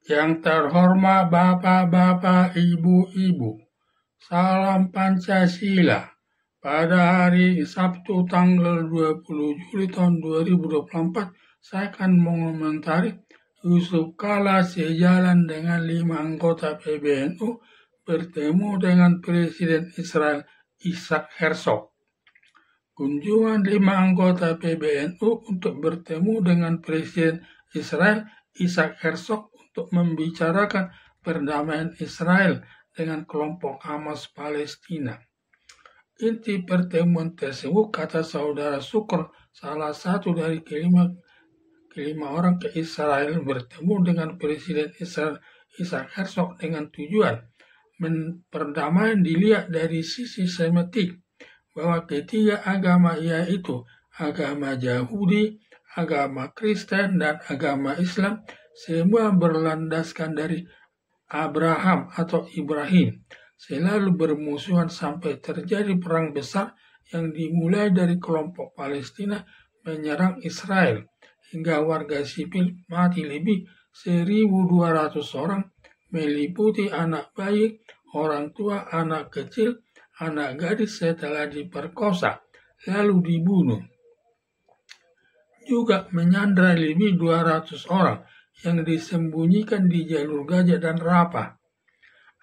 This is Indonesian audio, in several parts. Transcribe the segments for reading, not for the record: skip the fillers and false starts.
Yang terhormat Bapak-Bapak, Ibu-Ibu, salam Pancasila. Pada hari Sabtu tanggal 20 Juli tahun 2024, saya akan mengomentari Yusuf Kala sejalan dengan 5 anggota PBNU bertemu dengan Presiden Israel Isaac Herzog. Kunjungan 5 anggota PBNU untuk bertemu dengan Presiden Israel Isaac Herzog untuk membicarakan perdamaian Israel dengan kelompok Hamas Palestina. Inti pertemuan tersebut, kata saudara Syukur, salah satu dari kelima orang ke Israel, bertemu dengan Presiden Israel Isaac Herzog dengan tujuan perdamaian dilihat dari sisi semetik, bahwa ketiga agama, yaitu agama Yahudi, agama Kristen, dan agama Islam, semua berlandaskan dari Abraham atau Ibrahim, selalu bermusuhan sampai terjadi perang besar yang dimulai dari kelompok Palestina menyerang Israel, hingga warga sipil mati lebih 1.200 orang, meliputi anak bayi, orang tua, anak kecil, anak gadis setelah diperkosa, lalu dibunuh. Juga menyandra lebih 200 orang yang disembunyikan di jalur Gaza dan Rafah.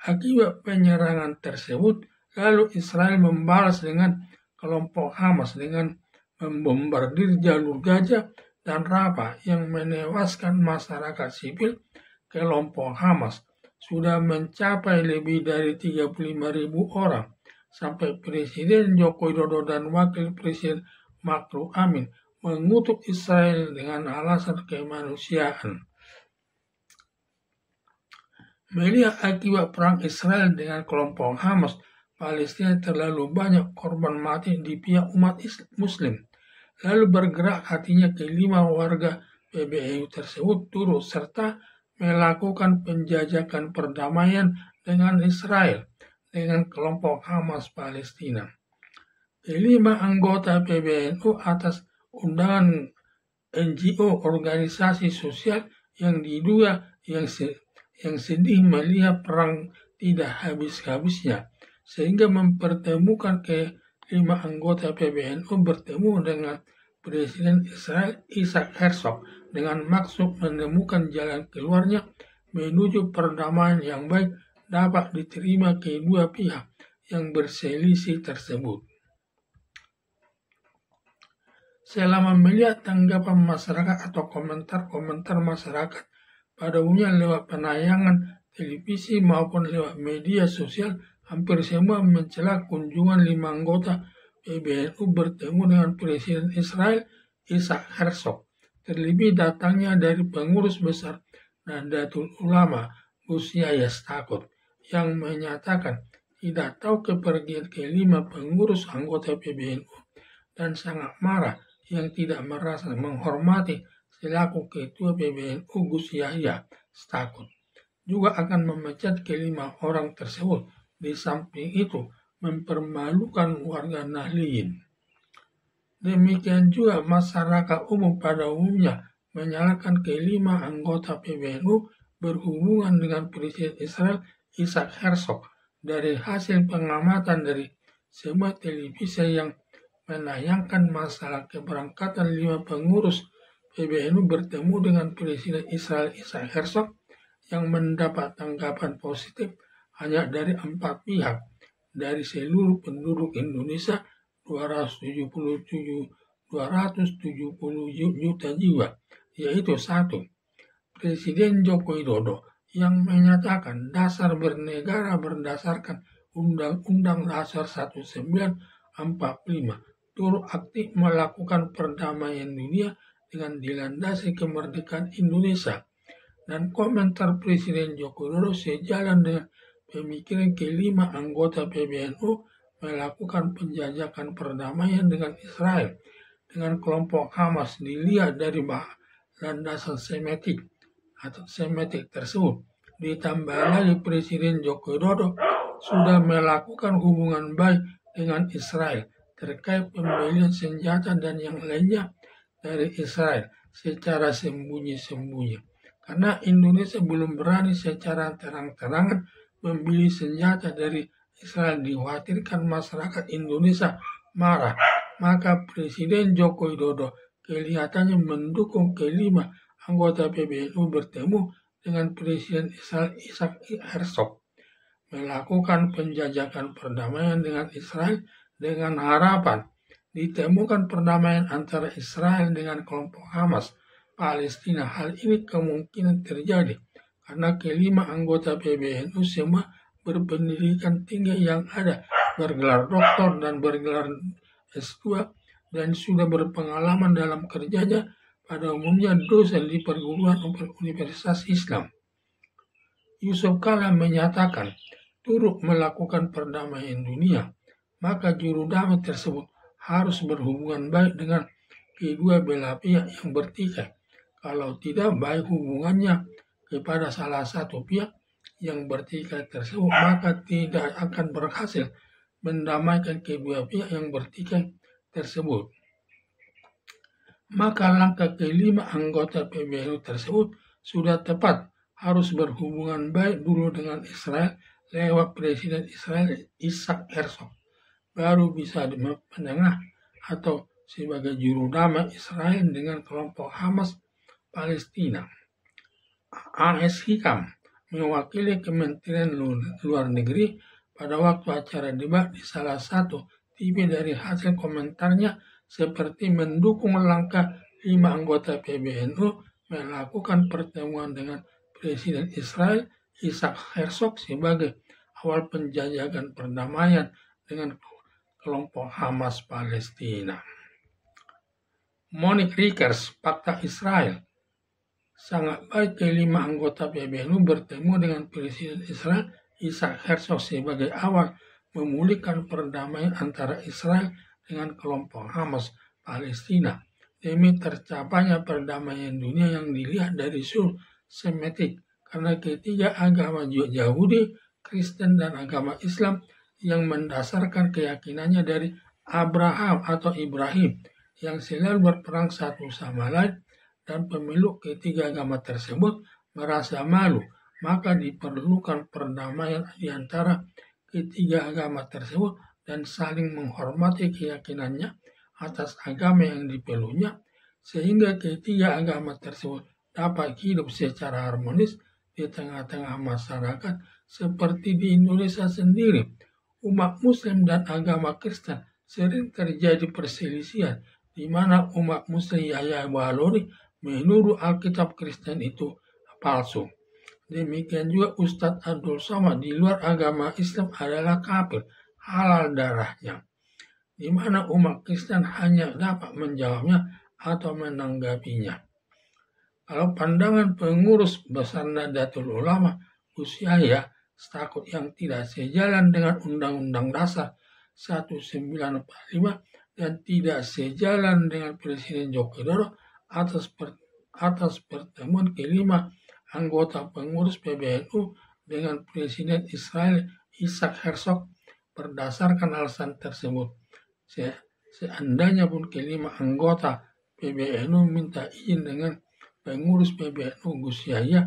Akibat penyerangan tersebut, lalu Israel membalas dengan kelompok Hamas dengan membombardir jalur Gaza dan Rafah yang menewaskan masyarakat sipil. Kelompok Hamas sudah mencapai lebih dari 35.000 orang, sampai Presiden Joko Widodo dan Wakil Presiden Ma'ruf Amin mengutuk Israel dengan alasan kemanusiaan. Melihat akibat perang Israel dengan kelompok Hamas Palestina terlalu banyak korban mati di pihak umat Muslim, lalu bergerak hatinya kelima warga PBNU tersebut turut serta melakukan penjajakan perdamaian dengan Israel dengan kelompok Hamas Palestina. Kelima anggota PBNU atas undangan NGO, organisasi sosial yang diduga yang sedih melihat perang tidak habis-habisnya, sehingga mempertemukan kelima anggota PBNU bertemu dengan Presiden Israel Isaac Herzog dengan maksud menemukan jalan keluarnya menuju perdamaian yang baik dapat diterima kedua pihak yang berselisih tersebut. Selama melihat tanggapan masyarakat atau komentar-komentar masyarakat pada umumnya lewat penayangan televisi maupun lewat media sosial, hampir semua mencela kunjungan 5 anggota PBNU bertemu dengan Presiden Israel Isaac Herzog, terlebih datangnya dari pengurus besar Nahdlatul Ulama Gus Yahya Stakuf, yang menyatakan tidak tahu kepergian kelima pengurus anggota PBNU dan sangat marah yang tidak merasa menghormati selaku Ketua PBNU Gus Yahya Stakuf. Juga akan memecat kelima orang tersebut. Di samping itu, mempermalukan warga Nahdliyin. Demikian juga masyarakat umum pada umumnya menyalahkan kelima anggota PBNU berhubungan dengan Presiden Israel Isaac Herzog. Dari hasil pengamatan dari semua televisi yang menayangkan masalah keberangkatan 5 pengurus PBNU bertemu dengan Presiden Israel Isaac Herzog, yang mendapat tanggapan positif hanya dari 4 pihak dari seluruh penduduk Indonesia 270 juta jiwa, yaitu 1. Presiden Joko Widodo yang menyatakan dasar bernegara berdasarkan Undang-Undang Dasar 1945 turut aktif melakukan perdamaian dunia dengan dilandasi kemerdekaan Indonesia. Dan komentar Presiden Joko Widodo sejalan dengan pemikiran kelima anggota PBNU melakukan penjajakan perdamaian dengan Israel dengan kelompok Hamas dilihat dari landasan semetik tersebut. Ditambah lagi Presiden Joko Widodo sudah melakukan hubungan baik dengan Israel terkait pembelian senjata dan yang lainnya dari Israel secara sembunyi-sembunyi. karena Indonesia belum berani secara terang-terangan membeli senjata dari Israel. Dikhawatirkan masyarakat Indonesia marah, maka Presiden Joko Widodo kelihatannya mendukung kelima anggota PBNU bertemu dengan Presiden Israel Isaac Herzog, melakukan penjajakan perdamaian dengan Israel dengan harapan ditemukan perdamaian antara Israel dengan kelompok Hamas Palestina. Hal ini kemungkinan terjadi karena kelima anggota PBNU semua berpendidikan tinggi yang ada bergelar doktor dan bergelar S2 dan sudah berpengalaman dalam kerjanya pada umumnya dosen di perguruan Universitas Islam. Yusuf Kala menyatakan turut melakukan perdamaian dunia, maka juru damai tersebut harus berhubungan baik dengan kedua belah pihak yang bertikai. Kalau tidak baik hubungannya kepada salah satu pihak yang bertikai tersebut, maka tidak akan berhasil mendamaikan kedua pihak yang bertikai tersebut. Maka langkah kelima anggota PBNU tersebut sudah tepat, harus berhubungan baik dulu dengan Israel lewat Presiden Israel Isaac Herzog, baru bisa menengah atau sebagai juru damai Israel dengan kelompok Hamas Palestina. A.S. Hikam mewakili Kementerian Luar Negeri pada waktu acara debat di salah satu TV. Dari hasil komentarnya seperti mendukung langkah 5 anggota PBNU melakukan pertemuan dengan Presiden Israel Isaac Herzog sebagai awal penjajakan perdamaian dengan kelompok Hamas Palestina. Monique Rickers, Fakta Israel. Sangat baik kelima anggota PBNU bertemu dengan Presiden Israel Isaac Herzog sebagai awal memulihkan perdamaian antara Israel dengan kelompok Hamas Palestina demi tercapainya perdamaian dunia yang dilihat dari sudut Semitik, karena ketiga agama Yahudi, Kristen, dan agama Islam yang mendasarkan keyakinannya dari Abraham atau Ibrahim yang selalu berperang satu sama lain, dan pemeluk ketiga agama tersebut merasa malu, maka diperlukan perdamaian di antara ketiga agama tersebut dan saling menghormati keyakinannya atas agama yang dipeluknya, sehingga ketiga agama tersebut dapat hidup secara harmonis di tengah-tengah masyarakat. Seperti di Indonesia sendiri, umat Muslim dan agama Kristen sering terjadi perselisihan, di mana umat Muslim Yahya Walori menurut Alkitab Kristen itu palsu. Demikian juga Ustadz Abdul Somad di luar agama Islam adalah kafir, halal darahnya, di mana umat Kristen hanya dapat menjawabnya atau menanggapinya. Kalau pandangan pengurus besar Nahdlatul Ulama Gus Yahya Stakuf yang tidak sejalan dengan Undang-Undang Dasar 1945 dan tidak sejalan dengan Presiden Joko Widodo atas pertemuan kelima anggota pengurus PBNU dengan Presiden Israel Isaac Herzog. Berdasarkan alasan tersebut, seandainya pun kelima anggota PBNU minta izin dengan pengurus PBNU Gus Yahya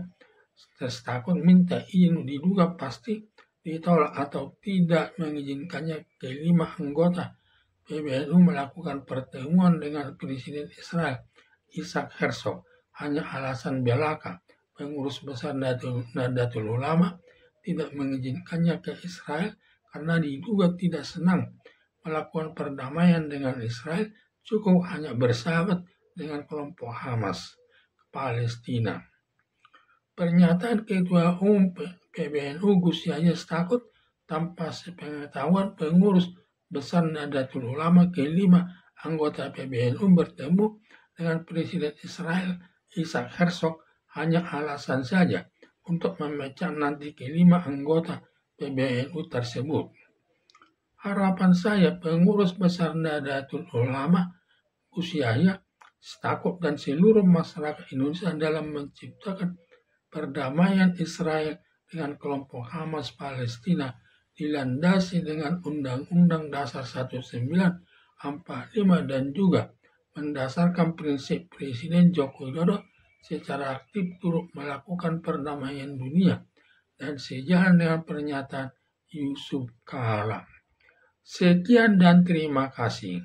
Stakuf minta izin, diduga pasti ditolak atau tidak mengizinkannya kelima anggota PBNU melakukan pertemuan dengan Presiden Israel Isaac Herzog. Hanya alasan belaka, pengurus besar Nahdlatul Ulama tidak mengizinkannya ke Israel karena diduga tidak senang melakukan perdamaian dengan Israel, cukup hanya bersahabat dengan kelompok Hamas Palestina. Pernyataan Ketua Umum PBNU Gus Yahya Stakuf tanpa sepengetahuan pengurus besar Nahdlatul Ulama kelima anggota PBNU bertemu dengan Presiden Israel Isaac Herzog hanya alasan saja untuk memecah nanti kelima anggota PBNU tersebut. Harapan saya pengurus besar Nahdlatul Ulama Gus Yahya Stakuf dan seluruh masyarakat Indonesia dalam menciptakan perdamaian Israel dengan kelompok Hamas Palestina dilandasi dengan Undang-Undang Dasar 1945 dan juga mendasarkan prinsip Presiden Joko Widodo secara aktif turut melakukan perdamaian dunia dan sejalan dengan pernyataan Yusuf Kala. Sekian dan terima kasih.